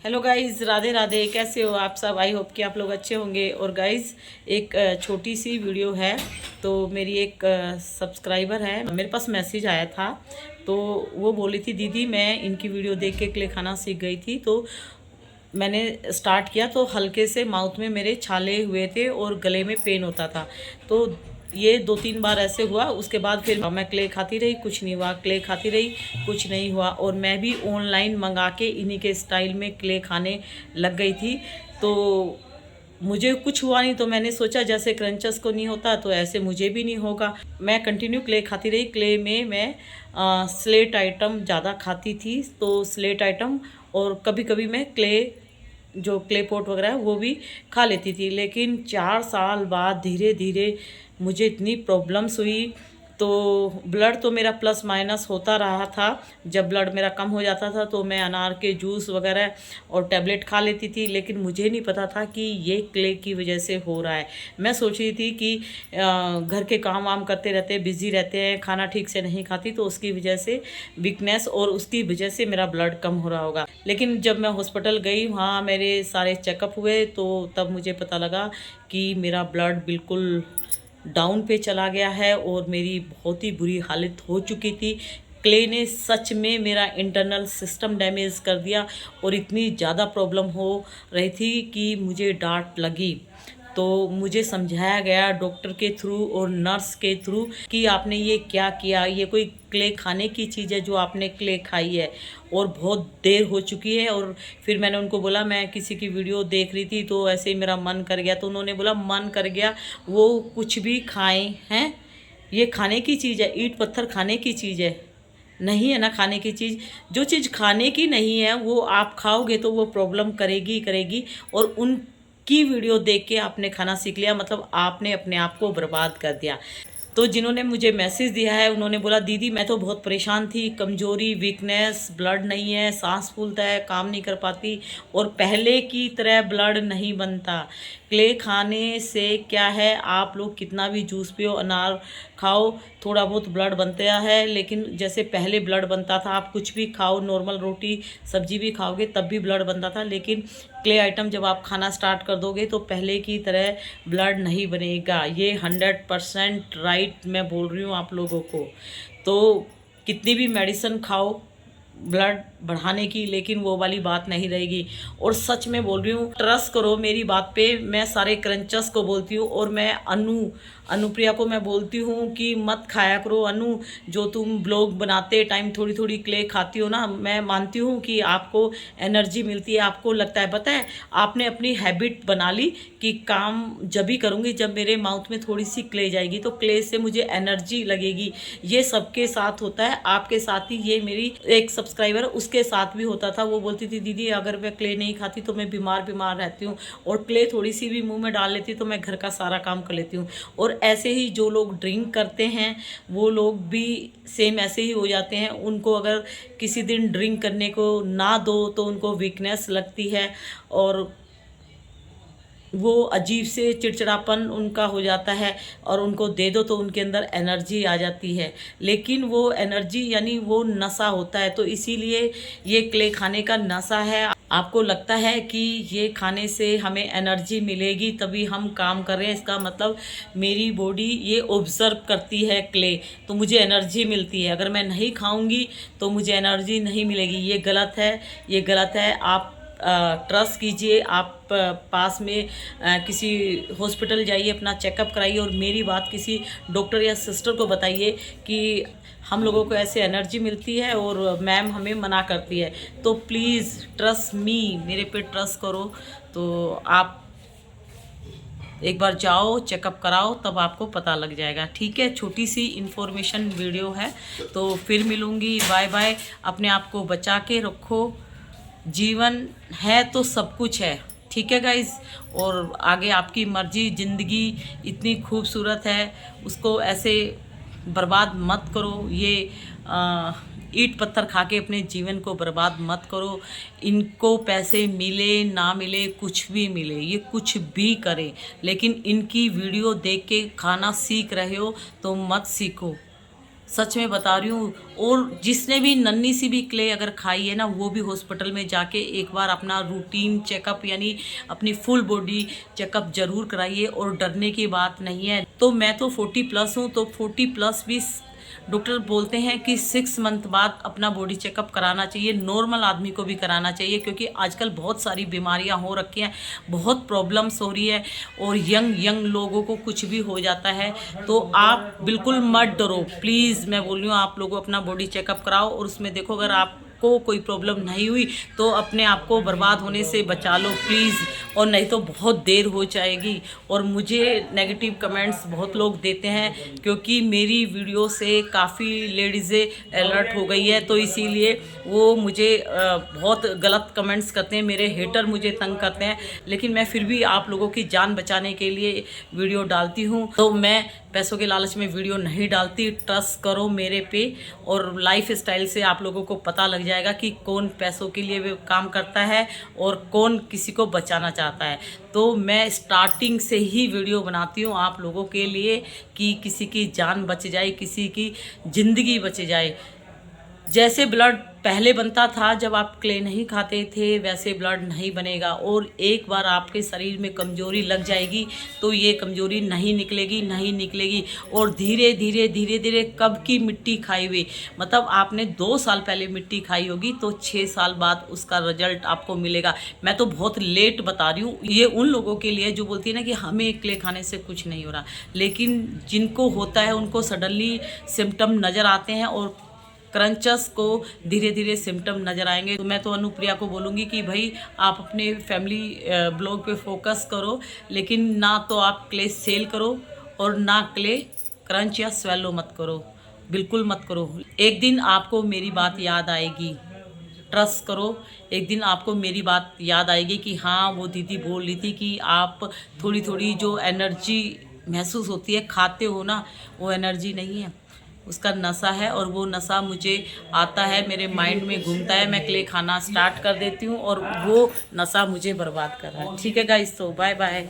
Hello guys, Radhe Radhe. कैसे हो आप सब? आई होप कि आप लोग अच्छे होंगे। और गाइज़, एक छोटी सी वीडियो है। तो मेरी एक सब्सक्राइबर है, मेरे पास मैसेज आया था। तो वो बोली थी, दीदी मैं इनकी वीडियो देख के क्ले खाना सीख गई थी। तो मैंने स्टार्ट किया तो हल्के से माउथ में मेरे छाले हुए थे और गले में पेन होता था। तो ये 2-3 बार ऐसे हुआ। उसके बाद फिर मैं क्ले खाती रही, कुछ नहीं हुआ। क्ले खाती रही, कुछ नहीं हुआ। और मैं भी ऑनलाइन मंगा के इन्हीं के स्टाइल में क्ले खाने लग गई थी। तो मुझे कुछ हुआ नहीं। तो मैंने सोचा जैसे क्रंचस को नहीं होता तो ऐसे मुझे भी नहीं होगा। मैं कंटिन्यू क्ले खाती रही। क्ले में मैं स्लेट आइटम ज़्यादा खाती थी। तो स्लेट आइटम और कभी कभी मैं क्ले जो क्ले पॉट वगैरह है वो भी खा लेती थी। लेकिन 4 साल बाद धीरे धीरे मुझे इतनी प्रॉब्लम्स हुई। तो ब्लड तो मेरा प्लस माइनस होता रहा था। जब ब्लड मेरा कम हो जाता था तो मैं अनार के जूस वगैरह और टैबलेट खा लेती थी। लेकिन मुझे नहीं पता था कि ये क्ले की वजह से हो रहा है। मैं सोच रही थी कि घर के काम वाम करते रहते, बिजी रहते हैं, खाना ठीक से नहीं खाती, तो उसकी वजह से वीकनेस और उसकी वजह से मेरा ब्लड कम हो रहा होगा। लेकिन जब मैं हॉस्पिटल गई, वहाँ मेरे सारे चेकअप हुए, तो तब मुझे पता लगा कि मेरा ब्लड बिल्कुल डाउन पे चला गया है और मेरी बहुत ही बुरी हालत हो चुकी थी। क्ले ने सच में मेरा इंटरनल सिस्टम डैमेज कर दिया और इतनी ज़्यादा प्रॉब्लम हो रही थी कि मुझे डांट लगी। तो मुझे समझाया गया डॉक्टर के थ्रू और नर्स के थ्रू कि आपने ये क्या किया, ये कोई क्ले खाने की चीज़ है जो आपने क्ले खाई है और बहुत देर हो चुकी है। और फिर मैंने उनको बोला, मैं किसी की वीडियो देख रही थी तो ऐसे ही मेरा मन कर गया। तो उन्होंने बोला मन कर गया, वो कुछ भी खाएं हैं, ये खाने की चीज़ है, ईंट पत्थर खाने की चीज़ है, नहीं है ना खाने की चीज़। जो चीज़ खाने की नहीं है वो आप खाओगे तो वो प्रॉब्लम करेगी करेगी। और उनकी वीडियो देख के आपने खाना सीख लिया, मतलब आपने अपने आप को बर्बाद कर दिया। तो जिन्होंने मुझे मैसेज दिया है उन्होंने बोला, दीदी मैं तो बहुत परेशान थी, कमजोरी, वीकनेस, ब्लड नहीं है, सांस फूलता है, काम नहीं कर पाती और पहले की तरह ब्लड नहीं बनता। क्ले खाने से क्या है, आप लोग कितना भी जूस पियो, अनार खाओ, थोड़ा बहुत ब्लड बनता है। लेकिन जैसे पहले ब्लड बनता था, आप कुछ भी खाओ, नॉर्मल रोटी सब्जी भी खाओगे तब भी ब्लड बनता था। लेकिन क्ले आइटम जब आप खाना स्टार्ट कर दोगे तो पहले की तरह ब्लड नहीं बनेगा। ये 100% राइट मैं बोल रही हूँ आप लोगों को। तो कितनी भी मेडिसिन खाओ ब्लड बढ़ाने की, लेकिन वो वाली बात नहीं रहेगी। और सच में बोल रही हूँ, ट्रस्ट करो मेरी बात पे। मैं सारे क्रंचस को बोलती हूँ और मैं अनुप्रिया को मैं बोलती हूँ कि मत खाया करो अनु, जो तुम ब्लॉग बनाते टाइम थोड़ी थोड़ी क्ले खाती हो ना, मैं मानती हूँ कि आपको एनर्जी मिलती है, आपको लगता है, पता है आपने अपनी हैबिट बना ली कि काम जब भी करूँगी जब मेरे माउथ में थोड़ी सी क्ले जाएगी तो क्ले से मुझे एनर्जी लगेगी। ये सबके साथ होता है, आपके साथ ही। ये मेरी एक सब्सक्राइबर उसके साथ भी होता था। वो बोलती थी, दीदी अगर मैं क्ले नहीं खाती तो मैं बीमार बीमार रहती हूँ और क्ले थोड़ी सी भी मुंह में डाल लेती तो मैं घर का सारा काम कर लेती हूँ। और ऐसे ही जो लोग ड्रिंक करते हैं वो लोग भी सेम ऐसे ही हो जाते हैं। उनको अगर किसी दिन ड्रिंक करने को ना दो तो उनको वीकनेस लगती है और वो अजीब से चिड़चिड़ापन उनका हो जाता है। और उनको दे दो तो उनके अंदर एनर्जी आ जाती है। लेकिन वो एनर्जी यानी वो नशा होता है। तो इसीलिए ये क्ले खाने का नशा है। आपको लगता है कि ये खाने से हमें एनर्जी मिलेगी तभी हम काम कर रहे हैं, इसका मतलब मेरी बॉडी ये ऑब्जर्व करती है क्ले, तो मुझे एनर्जी मिलती है। अगर मैं नहीं खाऊंगी तो मुझे एनर्जी नहीं मिलेगी। ये गलत है, ये गलत है। आप ट्रस्ट कीजिए, आप पास में किसी हॉस्पिटल जाइए, अपना चेकअप कराइए और मेरी बात किसी डॉक्टर या सिस्टर को बताइए कि हम लोगों को ऐसे एनर्जी मिलती है और मैम हमें मना करती है। तो प्लीज़ ट्रस्ट मी, मेरे पे ट्रस्ट करो। तो आप एक बार जाओ, चेकअप कराओ, तब आपको पता लग जाएगा। ठीक है, छोटी सी इन्फॉर्मेशन वीडियो है। तो फिर मिलूँगी, बाय बाय। अपने आप को बचा के रखो। जीवन है तो सब कुछ है, ठीक है गाइज। और आगे आपकी मर्जी। ज़िंदगी इतनी खूबसूरत है, उसको ऐसे बर्बाद मत करो। ये ईंट पत्थर खा के अपने जीवन को बर्बाद मत करो। इनको पैसे मिले ना मिले, कुछ भी मिले, ये कुछ भी करे, लेकिन इनकी वीडियो देख के खाना सीख रहे हो तो मत सीखो। सच में बता रही हूँ। और जिसने भी नन्ही सी भी क्ले अगर खाई है ना, वो भी हॉस्पिटल में जाके एक बार अपना रूटीन चेकअप यानी अपनी फुल बॉडी चेकअप जरूर कराइए, और डरने की बात नहीं है। तो मैं तो 40+ हूँ, तो 40+ भी डॉक्टर बोलते हैं कि 6 मंथ बाद अपना बॉडी चेकअप कराना चाहिए, नॉर्मल आदमी को भी कराना चाहिए, क्योंकि आजकल बहुत सारी बीमारियां हो रखी हैं, बहुत प्रॉब्लम्स हो रही है, और यंग लोगों को कुछ भी हो जाता है। तो आप बिल्कुल मत डरो, प्लीज़ मैं बोल रही हूँ, आप लोगों अपना बॉडी चेकअप कराओ, और उसमें देखो अगर आप को कोई प्रॉब्लम नहीं हुई तो अपने आप को बर्बाद होने से बचा लो प्लीज़, और नहीं तो बहुत देर हो जाएगी। और मुझे नेगेटिव कमेंट्स बहुत लोग देते हैं, क्योंकि मेरी वीडियो से काफ़ी लेडीज़ें अलर्ट हो गई है, तो इसीलिए वो मुझे बहुत गलत कमेंट्स करते हैं, मेरे हेटर मुझे तंग करते हैं। लेकिन मैं फिर भी आप लोगों की जान बचाने के लिए वीडियो डालती हूँ, तो मैं पैसों के लालच में वीडियो नहीं डालती। ट्रस्ट करो मेरे पे, और लाइफ स्टाइल से आप लोगों को पता लग जाएगा कि कौन पैसों के लिए भी काम करता है और कौन किसी को बचाना चाहता है। तो मैं स्टार्टिंग से ही वीडियो बनाती हूँ आप लोगों के लिए, कि किसी की जान बच जाए, किसी की ज़िंदगी बच जाए। जैसे ब्लड पहले बनता था जब आप क्ले नहीं खाते थे, वैसे ब्लड नहीं बनेगा। और एक बार आपके शरीर में कमजोरी लग जाएगी तो ये कमजोरी नहीं निकलेगी। और धीरे धीरे कब की मिट्टी खाई हुई, मतलब आपने 2 साल पहले मिट्टी खाई होगी तो 6 साल बाद उसका रिजल्ट आपको मिलेगा। मैं तो बहुत लेट बता रही हूँ, ये उन लोगों के लिए जो बोलती है ना कि हमें क्ले खाने से कुछ नहीं हो रहा, लेकिन जिनको होता है उनको सडनली सिम्टम नज़र आते हैं, और क्रंचस को धीरे धीरे सिम्टम नज़र आएंगे। तो मैं तो अनुप्रिया को बोलूँगी कि भाई आप अपने फैमिली ब्लॉग पे फोकस करो, लेकिन ना तो आप क्ले सेल करो और ना क्ले क्रंच या स्वेलो मत करो, बिल्कुल मत करो। एक दिन आपको मेरी बात याद आएगी, ट्रस्ट करो, एक दिन आपको मेरी बात याद आएगी कि हाँ वो दीदी बोल रही थी कि आप थोड़ी थोड़ी जो एनर्जी महसूस होती है खाते हो ना, वो एनर्जी नहीं है, उसका नशा है। और वो नशा मुझे आता है, मेरे माइंड में घूमता है, मैं क्ले खाना स्टार्ट कर देती हूँ और वो नशा मुझे बर्बाद कर रहा है। ठीक है गाइस, तो बाय बाय।